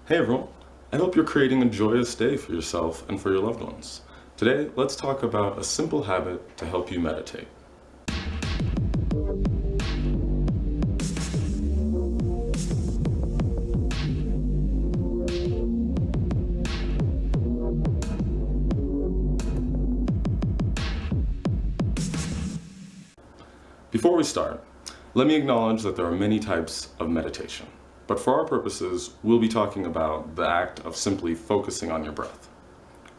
Hey everyone, I hope you're creating a joyous day for yourself and for your loved ones. Today, let's talk about a simple habit to help you meditate. Before we start, let me acknowledge that there are many types of meditation, but for our purposes, we'll be talking about the act of simply focusing on your breath.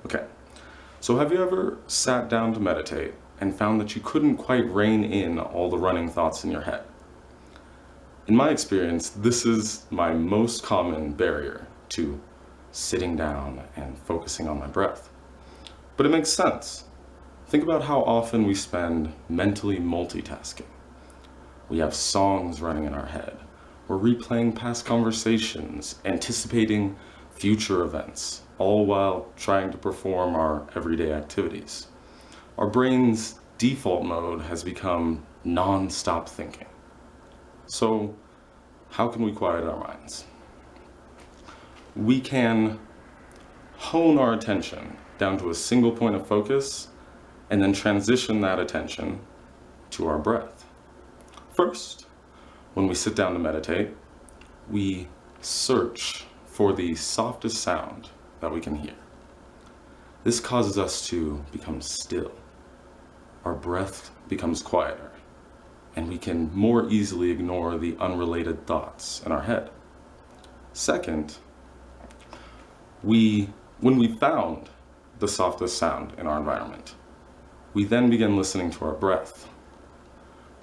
Okay, so have you ever sat down to meditate and found that you couldn't quite rein in all the running thoughts in your head? In my experience, this is my most common barrier to sitting down and focusing on my breath. But it makes sense. Think about how often we spend mentally multitasking. We have songs running in our head. We're replaying past conversations, anticipating future events, all while trying to perform our everyday activities. Our brain's default mode has become non-stop thinking. So, how can we quiet our minds? We can hone our attention down to a single point of focus and then transition that attention to our breath. First, when we sit down to meditate, we search for the softest sound that we can hear. This causes us to become still. Our breath becomes quieter, and we can more easily ignore the unrelated thoughts in our head. Second, when we found the softest sound in our environment, we then begin listening to our breath.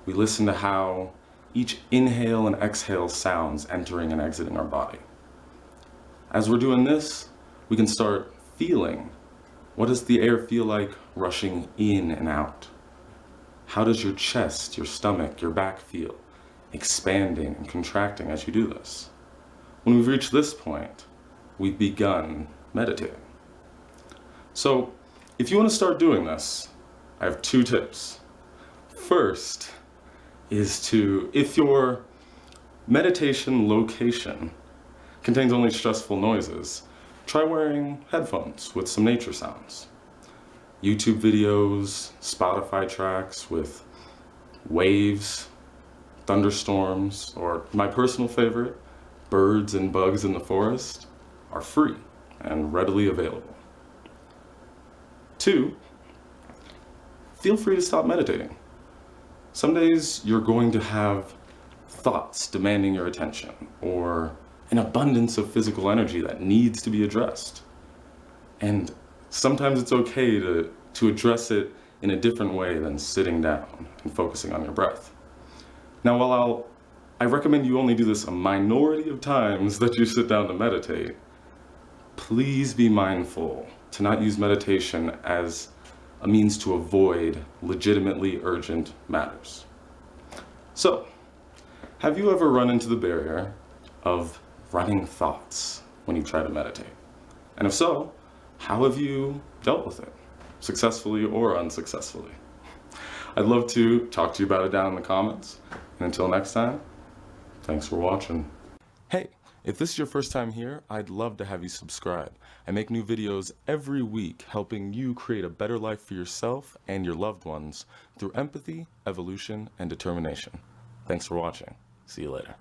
We listen to how each inhale and exhale sounds entering and exiting our body. As we're doing this, we can start feeling, what does the air feel like rushing in and out? How does your chest, your stomach, your back feel expanding and contracting as you do this? When we've reached this point, we've begun meditating. So, if you want to start doing this, I have 2 tips. First is if your meditation location contains only stressful noises, try wearing headphones with some nature sounds. YouTube videos, Spotify tracks with waves, thunderstorms, or my personal favorite, birds and bugs in the forest, are free and readily available. 2, feel free to stop meditating. Some days you're going to have thoughts demanding your attention, or an abundance of physical energy that needs to be addressed. And sometimes it's okay to address it in a different way than sitting down and focusing on your breath. Now, while I recommend you only do this a minority of times that you sit down to meditate, please be mindful to not use meditation as a means to avoid legitimately urgent matters. So, have you ever run into the barrier of running thoughts when you try to meditate? And if so, how have you dealt with it, successfully or unsuccessfully? I'd love to talk to you about it down in the comments. And until next time, thanks for watching. Hey, if this is your first time here, I'd love to have you subscribe. I make new videos every week helping you create a better life for yourself and your loved ones through empathy, evolution, and determination. Thanks for watching. See you later.